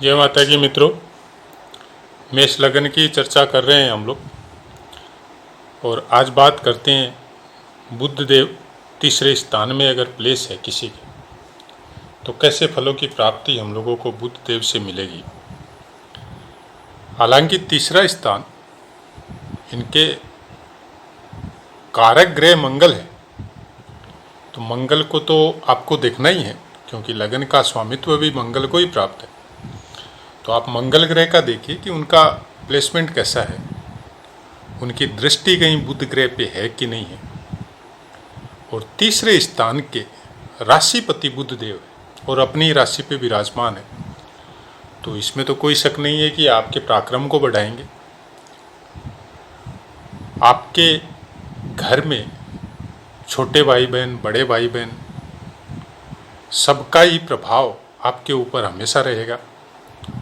जय माता की मित्रों, मेष लगन की चर्चा कर रहे हैं हम लोग। और आज बात करते हैं बुध देव तीसरे स्थान में अगर प्लेस है किसी के, तो कैसे फलों की प्राप्ति हम लोगों को बुध देव से मिलेगी। हालांकि तीसरा स्थान इनके कारक ग्रह मंगल है, तो मंगल को तो आपको देखना ही है, क्योंकि लगन का स्वामित्व भी मंगल को ही प्राप्त है। तो आप मंगल ग्रह का देखिए कि उनका प्लेसमेंट कैसा है, उनकी दृष्टि कहीं बुध ग्रह पे है कि नहीं है। और तीसरे स्थान के राशिपति बुध देव है और अपनी राशि पे विराजमान है, तो इसमें तो कोई शक नहीं है कि आपके पराक्रम को बढ़ाएंगे। आपके घर में छोटे भाई बहन, बड़े भाई बहन, सबका ही प्रभाव आपके ऊपर हमेशा रहेगा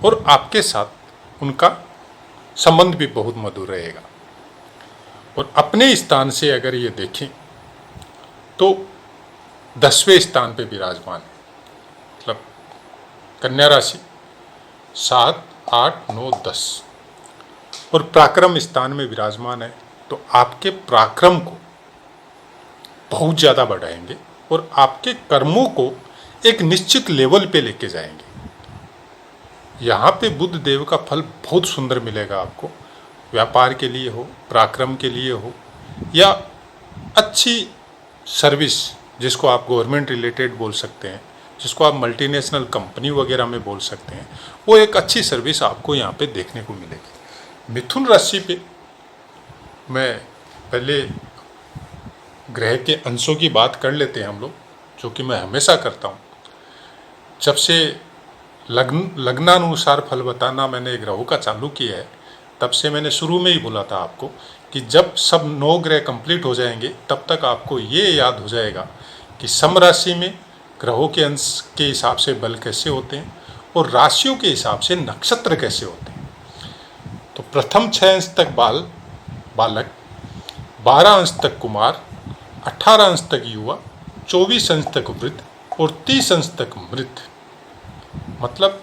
और आपके साथ उनका संबंध भी बहुत मधुर रहेगा। और अपने स्थान से अगर ये देखें तो 10वें स्थान पे विराजमान है, मतलब कन्या राशि 7, 8, 9, 10 और पराक्रम स्थान में विराजमान है। तो आपके पराक्रम को बहुत ज़्यादा बढ़ाएंगे और आपके कर्मों को एक निश्चित लेवल पे लेके जाएंगे। यहाँ पे बुध देव का फल बहुत सुंदर मिलेगा आपको, व्यापार के लिए हो, पराक्रम के लिए हो, या अच्छी सर्विस जिसको आप गवर्नमेंट रिलेटेड बोल सकते हैं, जिसको आप मल्टीनेशनल कंपनी वगैरह में बोल सकते हैं, वो एक अच्छी सर्विस आपको यहाँ पे देखने को मिलेगी। मिथुन राशि पे मैं पहले ग्रह के अंशों की बात कर लेते हैं हम लोग, जो कि मैं हमेशा करता हूँ। जब से लग्नानुसार फल बताना मैंने ग्रहों का चालू किया है, तब से मैंने शुरू में ही बोला था आपको कि जब सब 9 ग्रह कंप्लीट हो जाएंगे तब तक आपको ये याद हो जाएगा कि सम राशि में ग्रहों के अंश के हिसाब से बल कैसे होते हैं और राशियों के हिसाब से नक्षत्र कैसे होते हैं। तो प्रथम 6 अंश तक बालक, 12 अंश तक कुमार, 18 अंश तक युवा, 24 अंश तक वृद्ध और 30 अंश तक मृत। मतलब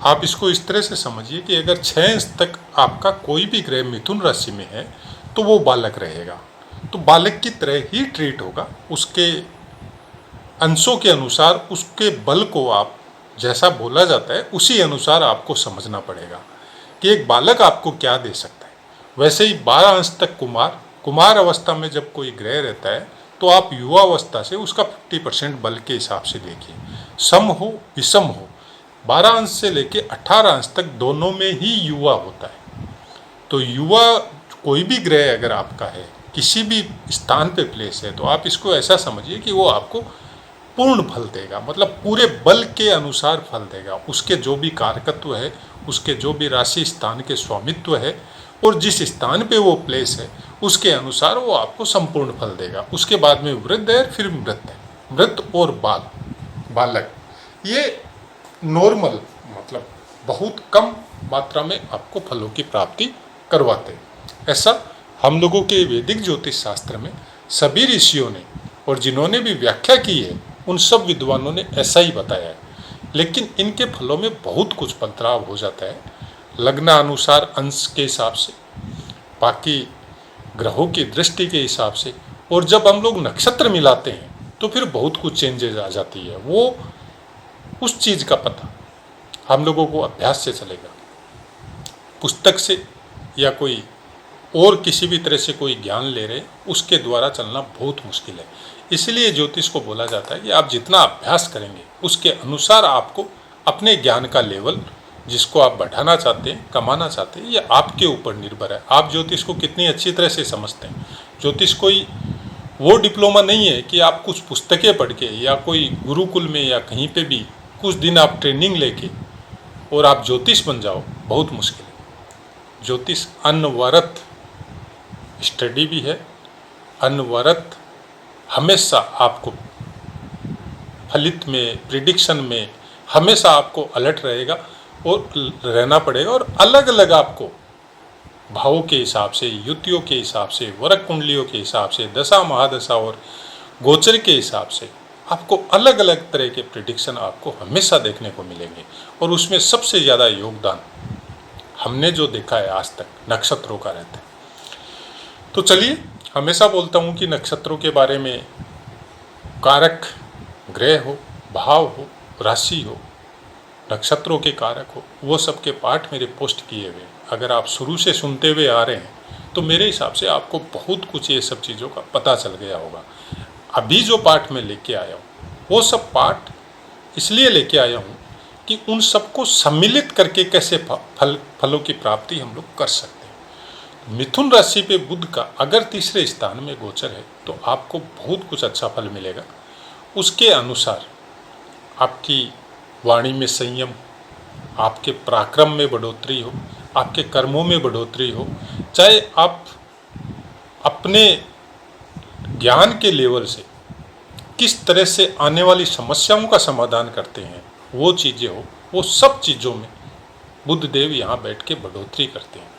आप इसको इस तरह से समझिए कि अगर 6 अंश तक आपका कोई भी ग्रह मिथुन राशि में है तो वो बालक रहेगा, तो बालक की तरह ही ट्रीट होगा। उसके अंशों के अनुसार उसके बल को आप जैसा बोला जाता है उसी अनुसार आपको समझना पड़ेगा कि एक बालक आपको क्या दे सकता है। वैसे ही 12 अंश तक कुमार अवस्था में जब कोई ग्रह रहता है तो आप युवा अवस्था से उसका 50% बल के हिसाब से देखिए। सम हो विषम हो, 12 अंश से लेके 18 अंश तक दोनों में ही युवा होता है। तो युवा कोई भी ग्रह अगर आपका है, किसी भी स्थान पे प्लेस है, तो आप इसको ऐसा समझिए कि वो आपको पूर्ण फल देगा, मतलब पूरे बल के अनुसार फल देगा। उसके जो भी कारकत्व है, उसके जो भी राशि स्थान के स्वामित्व है और जिस स्थान पे वो प्लेस है उसके अनुसार वो आपको संपूर्ण फल देगा। उसके बाद में वृद्ध है, फिर मृत और बालक, ये नॉर्मल, मतलब बहुत कम मात्रा में आपको फलों की प्राप्ति करवाते हैं। ऐसा हम लोगों के वैदिक ज्योतिष शास्त्र में सभी ऋषियों ने और जिन्होंने भी व्याख्या की है उन सब विद्वानों ने ऐसा ही बताया है। लेकिन इनके फलों में बहुत कुछ बदलाव हो जाता है लग्नानुसार अंश के हिसाब से, बाकी ग्रहों की दृष्टि के हिसाब से, और जब हम लोग नक्षत्र मिलाते हैं तो फिर बहुत कुछ चेंजेस आ जाती है। वो उस चीज़ का पता हम लोगों को अभ्यास से चलेगा, पुस्तक से या कोई और किसी भी तरह से कोई ज्ञान ले रहे उसके द्वारा चलना बहुत मुश्किल है। इसलिए ज्योतिष को बोला जाता है कि आप जितना अभ्यास करेंगे उसके अनुसार आपको अपने ज्ञान का लेवल, जिसको आप बढ़ाना चाहते हैं, कमाना चाहते हैं, ये आपके ऊपर निर्भर है। आप ज्योतिष को कितनी अच्छी तरह से समझते हैं। ज्योतिष कोई वो डिप्लोमा नहीं है कि आप कुछ पुस्तकें पढ़ के या कोई गुरुकुल में या कहीं पे भी कुछ दिन आप ट्रेनिंग लेके और आप ज्योतिष बन जाओ, बहुत मुश्किल है। ज्योतिष अनवरत स्टडी भी है, अनवरत हमेशा आपको फलित में, प्रिडिक्शन में हमेशा आपको अलर्ट रहेगा और रहना पड़ेगा। और अलग अलग आपको भावों के हिसाब से, युतियों के हिसाब से, वरक कुंडलियों के हिसाब से, दशा महादशा और गोचर के हिसाब से आपको अलग अलग तरह के प्रिडिक्शन आपको हमेशा देखने को मिलेंगे। और उसमें सबसे ज़्यादा योगदान हमने जो देखा है आज तक नक्षत्रों का रहता है। तो चलिए, हमेशा बोलता हूँ कि नक्षत्रों के बारे में कारक ग्रह हो, भाव हो, राशि हो, नक्षत्रों के कारक हो, वो सब के पाठ मेरे पोस्ट किए हुए। अगर आप शुरू से सुनते हुए आ रहे हैं तो मेरे हिसाब से आपको बहुत कुछ ये सब चीज़ों का पता चल गया होगा। अभी जो पाठ मैं लेके आया हूँ वो सब पाठ इसलिए लेके आया हूँ कि उन सबको सम्मिलित करके कैसे फलों की प्राप्ति हम लोग कर सकते हैं। मिथुन राशि पे बुध का अगर तीसरे स्थान में गोचर है तो आपको बहुत कुछ अच्छा फल मिलेगा। उसके अनुसार आपकी वाणी में संयम, आपके पराक्रम में बढ़ोतरी हो, आपके कर्मों में बढ़ोतरी हो, चाहे आप अपने ज्ञान के लेवल से किस तरह से आने वाली समस्याओं का समाधान करते हैं, वो चीज़ें हो, वो सब चीज़ों में बुध देव यहाँ बैठ के बढ़ोतरी करते हैं।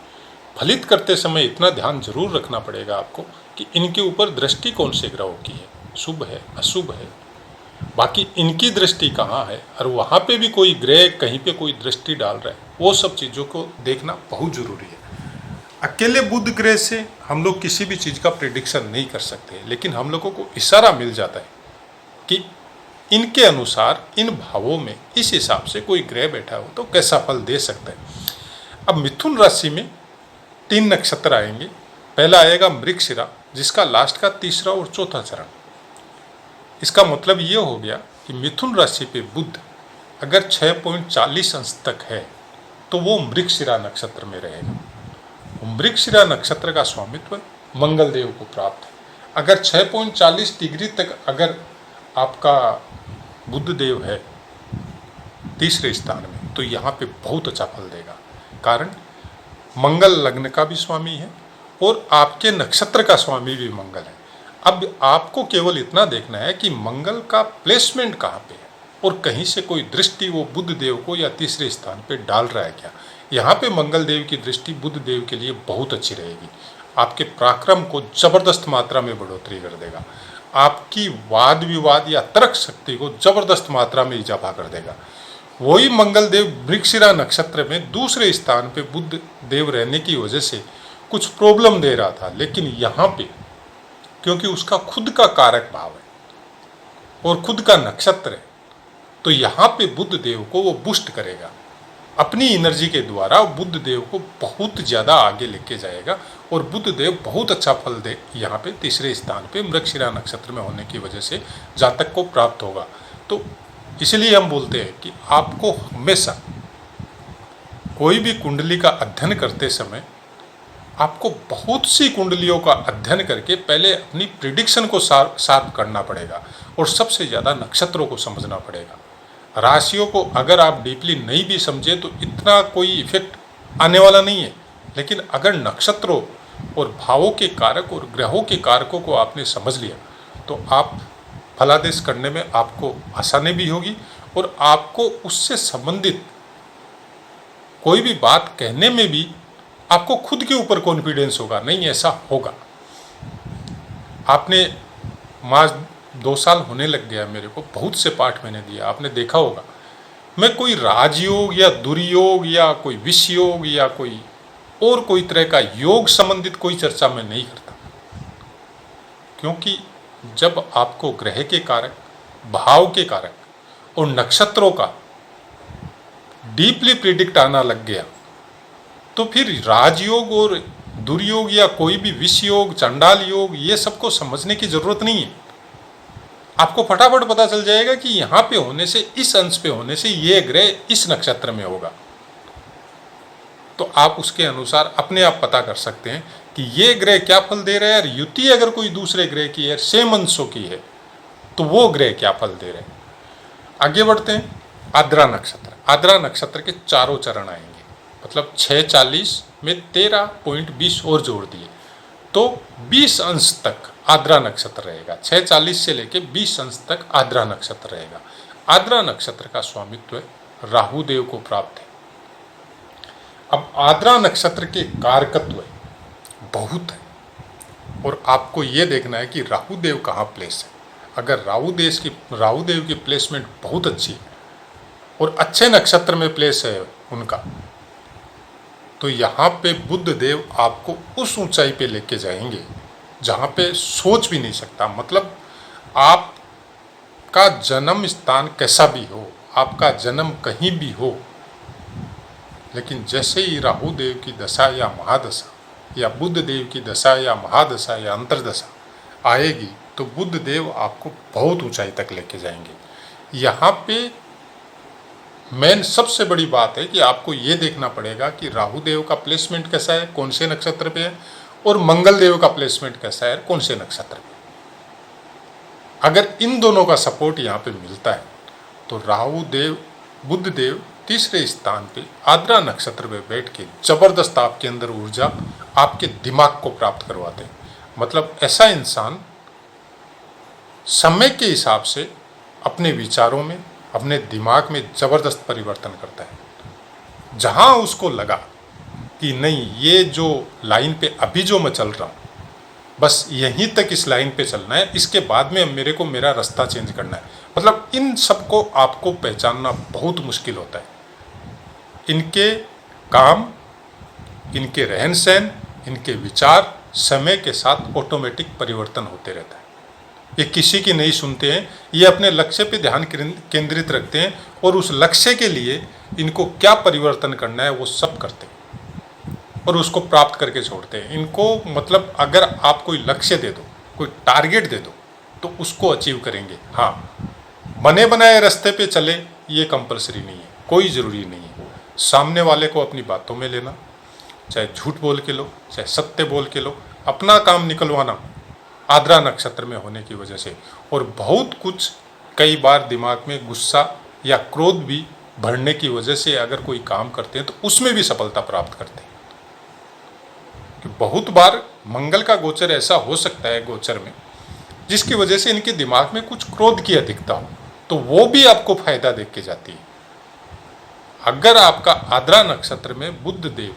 फलित करते समय इतना ध्यान जरूर रखना पड़ेगा आपको कि इनके ऊपर दृष्टि कौन से ग्रहों की है, शुभ है अशुभ है, बाकी इनकी दृष्टि कहाँ है, और वहाँ पे भी कोई ग्रह कहीं पे कोई दृष्टि डाल रहा है, वो सब चीज़ों को देखना बहुत ज़रूरी है। अकेले बुध ग्रह से हम लोग किसी भी चीज़ का प्रिडिक्शन नहीं कर सकते, लेकिन हम लोगों को इशारा मिल जाता है कि इनके अनुसार इन भावों में इस हिसाब से कोई ग्रह बैठा हो तो कैसा फल दे सकता है। अब मिथुन राशि में 3 नक्षत्र आएंगे। पहला आएगा मृगशिरा, जिसका लास्ट का तीसरा और चौथा चरण। इसका मतलब ये हो गया कि मिथुन राशि पे बुध अगर 6.40 अंश तक है तो वो मृगशिरा नक्षत्र में रहेगा। मृगशिरा नक्षत्र का स्वामित्व मंगल देव को प्राप्त है। अगर 6.40 डिग्री तक अगर आपका बुध देव है तीसरे स्थान में तो यहाँ पे बहुत अच्छा फल देगा। कारण मंगल लग्न का भी स्वामी है और आपके नक्षत्र का स्वामी भी मंगल है। अब आपको केवल इतना देखना है कि मंगल का प्लेसमेंट कहाँ पे है और कहीं से कोई दृष्टि वो बुध देव को या तीसरे स्थान पे डाल रहा है क्या। यहाँ पे मंगल देव की दृष्टि बुध देव के लिए बहुत अच्छी रहेगी। आपके पराक्रम को जबरदस्त मात्रा में बढ़ोतरी कर देगा। आपकी वाद विवाद या तर्क शक्ति को जबरदस्त मात्रा में इजाफा कर देगा। वही मंगल देव मृगशिरा नक्षत्र में दूसरे स्थान पे बुध देव रहने की वजह से कुछ प्रॉब्लम दे रहा था, लेकिन यहाँ पे क्योंकि उसका खुद का कारक भाव है और खुद का नक्षत्र है तो यहाँ पे बुध देव को वो बूस्ट करेगा। अपनी एनर्जी के द्वारा बुध देव को बहुत ज़्यादा आगे लेके जाएगा और बुध देव बहुत अच्छा फल दे यहाँ पे तीसरे स्थान पे मृगशिरा नक्षत्र में होने की वजह से जातक को प्राप्त होगा। तो इसलिए हम बोलते हैं कि आपको हमेशा कोई भी कुंडली का अध्ययन करते समय आपको बहुत सी कुंडलियों का अध्ययन करके पहले अपनी प्रिडिक्शन को शार्प करना पड़ेगा और सबसे ज़्यादा नक्षत्रों को समझना पड़ेगा। राशियों को अगर आप डीपली नहीं भी समझे तो इतना कोई इफेक्ट आने वाला नहीं है, लेकिन अगर नक्षत्रों और भावों के कारक और ग्रहों के कारकों को आपने समझ लिया तो आप फलादेश करने में आपको आसानी भी होगी और आपको उससे संबंधित कोई भी बात कहने में भी आपको खुद के ऊपर कॉन्फिडेंस होगा, नहीं ऐसा होगा। आपने मास 2 साल होने लग गया मेरे को, बहुत से पाठ मैंने दिया, आपने देखा होगा मैं कोई राजयोग या दुर्योग या कोई विष योग या कोई तरह का योग संबंधित कोई चर्चा मैं नहीं करता, क्योंकि जब आपको ग्रह के कारक, भाव के कारक और नक्षत्रों का डीपली प्रिडिक्ट आना लग गया तो फिर राजयोग और दुर्योग या कोई भी विष योग, चंडाल योग, ये सबको समझने की जरूरत नहीं है। आपको फटाफट पता चल जाएगा कि यहाँ पे होने से, इस अंश पे होने से ये ग्रह इस नक्षत्र में होगा, तो आप उसके अनुसार अपने आप पता कर सकते हैं कि ये ग्रह क्या फल दे रहा है। और युति अगर कोई दूसरे ग्रह की है, सेम अंशों की है, तो वो ग्रह क्या फल दे रहे हैं। आगे बढ़ते हैं। आद्रा नक्षत्र, आद्रा नक्षत्र के चारों चरण आएंगे, मतलब 6:40 में 13.20 और जोड़ दिए तो 20 अंश तक आद्रा नक्षत्र रहेगा। 6:40 से लेके 20 अंश तक आद्रा नक्षत्र रहेगा। आद्रा नक्षत्र का स्वामित्व राहु देव को प्राप्त है। अब आद्रा नक्षत्र के कारकत्व बहुत है और आपको ये देखना है कि राहु देव कहाँ प्लेस है। अगर राहु देव की प्लेसमेंट बहुत अच्छी है और अच्छे नक्षत्र में प्लेस है उनका, तो यहाँ पे बुध देव आपको उस ऊंचाई पे लेके जाएंगे जहाँ पे सोच भी नहीं सकता। मतलब आपका जन्म स्थान कैसा भी हो, आपका जन्म कहीं भी हो, लेकिन जैसे ही राहु देव की दशा या महादशा या बुध देव की दशा या महादशा या अंतर्दशा आएगी तो बुध देव आपको बहुत ऊंचाई तक लेके जाएंगे। यहाँ पे मेन सबसे बड़ी बात है कि आपको ये देखना पड़ेगा कि राहु देव का प्लेसमेंट कैसा है, कौन से नक्षत्र पे है, और मंगल देव का प्लेसमेंट कैसा है, कौन से नक्षत्र पे। अगर इन दोनों का सपोर्ट यहाँ पे मिलता है तो राहु देव बुध देव तीसरे स्थान पे आद्रा नक्षत्र पे बैठ के जबरदस्त आपके अंदर ऊर्जा, आपके दिमाग को प्राप्त करवाते हैं। मतलब ऐसा इंसान समय के हिसाब से अपने विचारों में, अपने दिमाग में जबरदस्त परिवर्तन करता है। जहां उसको लगा कि नहीं, ये जो लाइन पे अभी जो मैं चल रहा हूँ बस यहीं तक इस लाइन पे चलना है, इसके बाद में मेरे को मेरा रास्ता चेंज करना है। मतलब इन सबको आपको पहचानना बहुत मुश्किल होता है। इनके काम, इनके रहन सहन, इनके विचार समय के साथ ऑटोमेटिक परिवर्तन होते रहता है। ये किसी की नहीं सुनते हैं, ये अपने लक्ष्य पे ध्यान केंद्रित रखते हैं और उस लक्ष्य के लिए इनको क्या परिवर्तन करना है वो सब करते हैं और उसको प्राप्त करके छोड़ते हैं। इनको मतलब अगर आप कोई लक्ष्य दे दो, कोई टारगेट दे दो तो उसको अचीव करेंगे। हाँ, बने बनाए रास्ते पे चले ये कंपलसरी नहीं है, कोई ज़रूरी नहीं है। सामने वाले को अपनी बातों में लेना, चाहे झूठ बोल के लो, चाहे सत्य बोल के लो, अपना काम निकलवाना आद्रा नक्षत्र में होने की वजह से। और बहुत कुछ कई बार दिमाग में गुस्सा या क्रोध भी भरने की वजह से अगर कोई काम करते हैं तो उसमें भी सफलता प्राप्त करते हैं। कि बहुत बार मंगल का गोचर ऐसा हो सकता है गोचर में जिसकी वजह से इनके दिमाग में कुछ क्रोध की अधिकता हो, तो वो भी आपको फायदा दे के जाती है। अगर आपका आद्रा नक्षत्र में बुध देव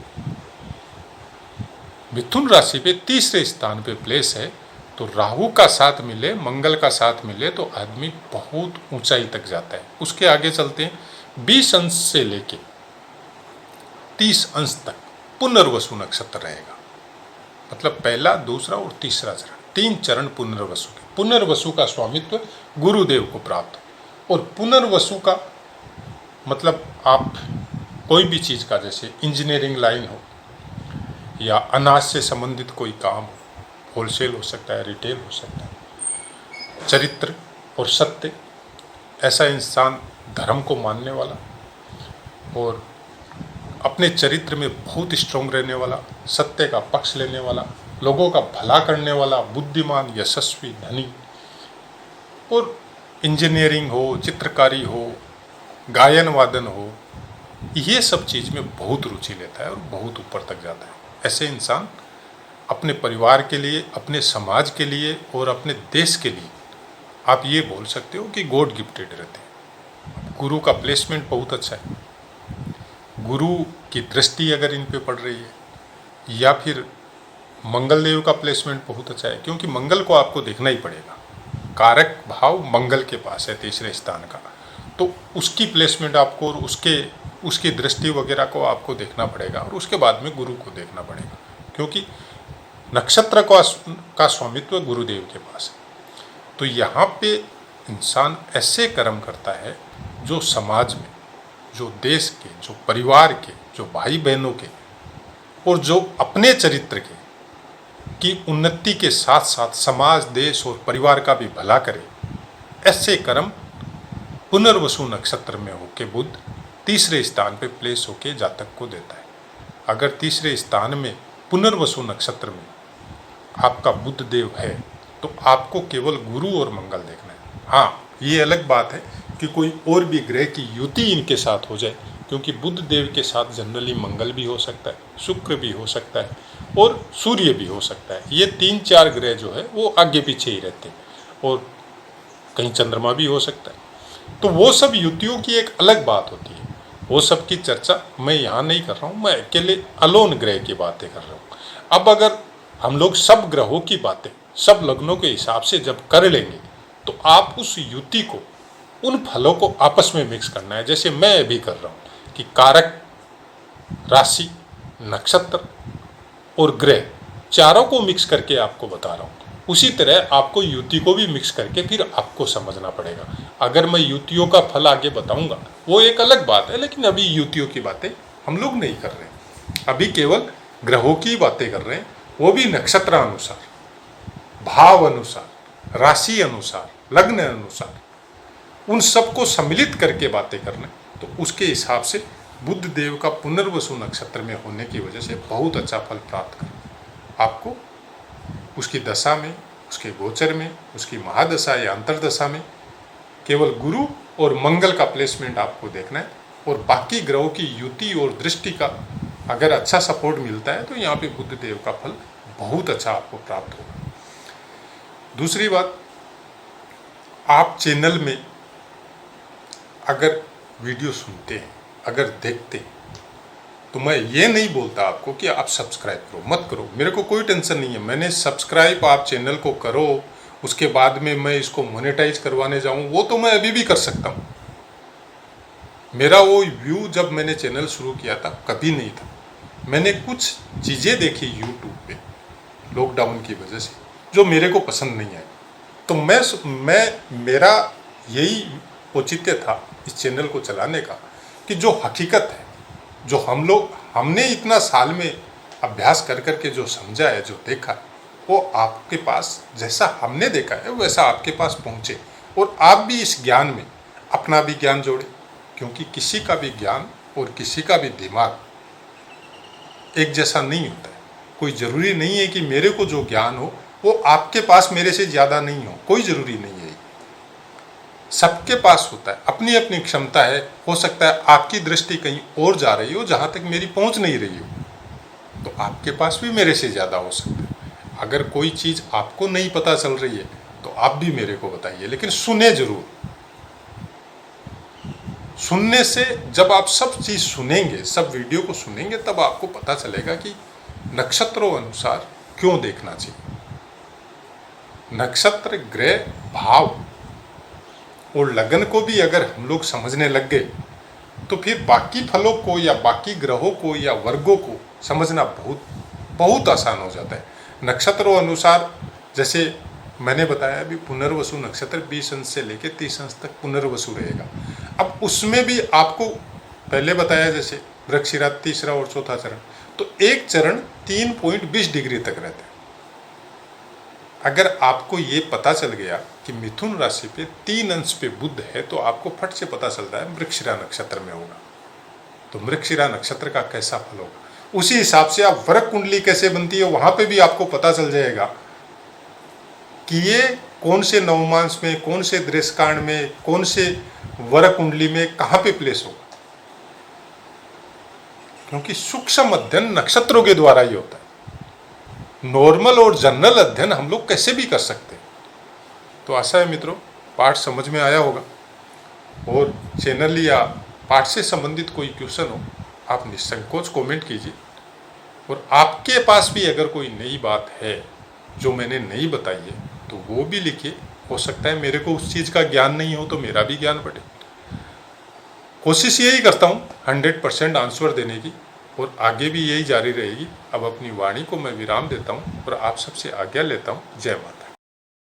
मिथुन राशि पे तीसरे स्थान पे प्लेस है तो राहु का साथ मिले, मंगल का साथ मिले तो आदमी बहुत ऊंचाई तक जाता है। उसके आगे चलते हैं। 20 अंश से लेके 30 अंश तक पुनर्वसु नक्षत्र रहेगा। मतलब पहला, दूसरा और तीसरा चरण, 3 चरण पुनर्वसु के। पुनर्वसु का स्वामित्व गुरुदेव को प्राप्त हो। और पुनर्वसु का मतलब आप कोई भी चीज़ का, जैसे इंजीनियरिंग लाइन हो या अनाज से संबंधित कोई काम हो, होलसेल हो सकता है, रिटेल हो सकता है, चरित्र और सत्य, ऐसा इंसान धर्म को मानने वाला और अपने चरित्र में बहुत स्ट्रांग रहने वाला, सत्य का पक्ष लेने वाला, लोगों का भला करने वाला, बुद्धिमान, यशस्वी, धनी, और इंजीनियरिंग हो, चित्रकारी हो, गायन वादन हो, ये सब चीज़ में बहुत रुचि लेता है और बहुत ऊपर तक जाता है। ऐसे इंसान अपने परिवार के लिए, अपने समाज के लिए और अपने देश के लिए आप ये बोल सकते हो कि गॉड गिफ्टेड रहते हैं। गुरु का प्लेसमेंट बहुत अच्छा है, गुरु की दृष्टि अगर इन पे पड़ रही है, या फिर मंगल देव का प्लेसमेंट बहुत अच्छा है, क्योंकि मंगल को आपको देखना ही पड़ेगा। कारक भाव मंगल के पास है तीसरे स्थान का, तो उसकी प्लेसमेंट आपको और उसकी दृष्टि वगैरह को आपको देखना पड़ेगा और उसके बाद में गुरु को देखना पड़ेगा, क्योंकि नक्षत्र का स्वामित्व गुरुदेव के पास है। तो यहाँ पे इंसान ऐसे कर्म करता है जो समाज में, जो देश के, जो परिवार के, जो भाई बहनों के और जो अपने चरित्र के की उन्नति के साथ साथ समाज, देश और परिवार का भी भला करे। ऐसे कर्म पुनर्वसु नक्षत्र में होके बुध तीसरे स्थान पे प्लेस होके जातक को देता है। अगर तीसरे स्थान में पुनर्वसु नक्षत्र में आपका बुध देव है तो आपको केवल गुरु और मंगल देखना है। हाँ, ये अलग बात है कि कोई और भी ग्रह की युति इनके साथ हो जाए, क्योंकि बुध देव के साथ जनरली मंगल भी हो सकता है, शुक्र भी हो सकता है और सूर्य भी हो सकता है। ये 3-4 ग्रह जो है वो आगे पीछे ही रहते हैं और कहीं चंद्रमा भी हो सकता है। तो वो सब युतियों की एक अलग बात होती है, वो सब की चर्चा मैं यहाँ नहीं कर रहा हूँ। मैं अकेले अलोन ग्रह की बातें कर रहा हूँ। अब अगर हम लोग सब ग्रहों की बातें सब लग्नों के हिसाब से जब कर लेंगे तो आप उस युति को, उन फलों को आपस में मिक्स करना है। जैसे मैं अभी कर रहा हूँ कि कारक, राशि, नक्षत्र और ग्रह चारों को मिक्स करके आपको बता रहा हूँ। उसी तरह आपको युति को भी मिक्स करके फिर आपको समझना पड़ेगा। अगर मैं युतियों का फल आगे बताऊंगा वो एक अलग बात है, लेकिन अभी युतियों की बातें हम लोग नहीं कर रहे। अभी केवल ग्रहों की बातें कर रहे हैं, वो भी नक्षत्र अनुसार, भाव अनुसार, राशि अनुसार, लग्न अनुसार, उन सबको सम्मिलित करके बातें करना। तो उसके हिसाब से बुध देव का पुनर्वसु नक्षत्र में होने की वजह से बहुत अच्छा फल प्राप्त कर आपको उसकी दशा में, उसके गोचर में, उसकी महादशा या अंतरदशा में केवल गुरु और मंगल का प्लेसमेंट आपको देखना है, और बाकी ग्रहों की युति और दृष्टि का अगर अच्छा सपोर्ट मिलता है तो यहाँ पे बुध देव का फल बहुत अच्छा आपको प्राप्त होगा। दूसरी बात, आप चैनल में अगर वीडियो सुनते हैं, अगर देखते हैं, तो मैं ये नहीं बोलता आपको कि आप सब्सक्राइब करो, मत करो, मेरे को कोई टेंशन नहीं है। मैंने सब्सक्राइब, आप चैनल को करो, उसके बाद में मैं इसको मोनेटाइज करवाने जाऊं, वो तो मैं अभी भी कर सकता हूं। मेरा वो व्यू जब मैंने चैनल शुरू किया था कभी नहीं था। मैंने कुछ चीज़ें देखी यूट्यूब पे लॉकडाउन की वजह से जो मेरे को पसंद नहीं आई, तो मेरा यही औचित्य था इस चैनल को चलाने का कि जो हकीकत है, जो हमने इतना साल में अभ्यास कर करके जो समझा है, जो देखा है, वो आपके पास जैसा हमने देखा है वैसा आपके पास पहुँचे, और आप भी इस ज्ञान में अपना भी ज्ञान जोड़े। क्योंकि किसी का भी ज्ञान और किसी का भी दिमाग एक जैसा नहीं होता है। कोई ज़रूरी नहीं है कि मेरे को जो ज्ञान हो वो आपके पास मेरे से ज़्यादा नहीं हो, कोई ज़रूरी नहीं है। सबके पास होता है, अपनी अपनी क्षमता है। हो सकता है आपकी दृष्टि कहीं और जा रही हो जहाँ तक मेरी पहुँच नहीं रही हो, तो आपके पास भी मेरे से ज़्यादा हो सकता है। अगर कोई चीज़ आपको नहीं पता चल रही है तो आप भी मेरे को बताइए, लेकिन सुने जरूर। सुनने से, जब आप सब चीज़ सुनेंगे, सब वीडियो को सुनेंगे, तब आपको पता चलेगा कि नक्षत्रों अनुसार क्यों देखना चाहिए। नक्षत्र, ग्रह, भाव और लगन को भी अगर हम लोग समझने लग गए तो फिर बाकी फलों को या बाकी ग्रहों को या वर्गों को समझना बहुत बहुत आसान हो जाता है। नक्षत्रों अनुसार, जैसे मैंने बताया अभी, पुनर्वसु नक्षत्र 20 अंश से लेकर 30 अंश तक पुनर्वसु रहेगा। अब उसमें भी आपको पहले बताया जैसे वृश्चिक, तीसरा और चौथा चरण, तो एक चरण 3.20 डिग्री तक रहता है। अगर आपको ये पता चल गया कि मिथुन राशि पे 3 अंश पे बुध है, तो आपको फट से पता चलता है मृगशिरा नक्षत्र में होगा, तो मृगशिरा नक्षत्र का कैसा फल होगा। उसी हिसाब से आप वृक कुंडली कैसे बनती है वहां पे भी आपको पता चल जाएगा कि ये कौन से नवमांश में, कौन से दृश्यकांड में, कौन से वृक कुंडली में कहाँ पे प्लेस होगा। क्योंकि सूक्ष्म अध्ययन नक्षत्रों के द्वारा ही होता है। नॉर्मल और जनरल अध्ययन हम लोग कैसे भी कर सकते हैं। तो आशा है मित्रों पाठ समझ में आया होगा, और चैनल या पाठ से संबंधित कोई क्वेश्चन हो आप निसंकोच कमेंट कीजिए, और आपके पास भी अगर कोई नई बात है जो मैंने नहीं बताई है तो वो भी लिखिए। हो सकता है मेरे को उस चीज़ का ज्ञान नहीं हो तो मेरा भी ज्ञान बढ़े। कोशिश यही करता हूँ 100% आंसर देने की, और आगे भी यही जारी रहेगी। अब अपनी वाणी को मैं विराम देता हूँ और आप सबसे आज्ञा लेता हूँ। जय माता।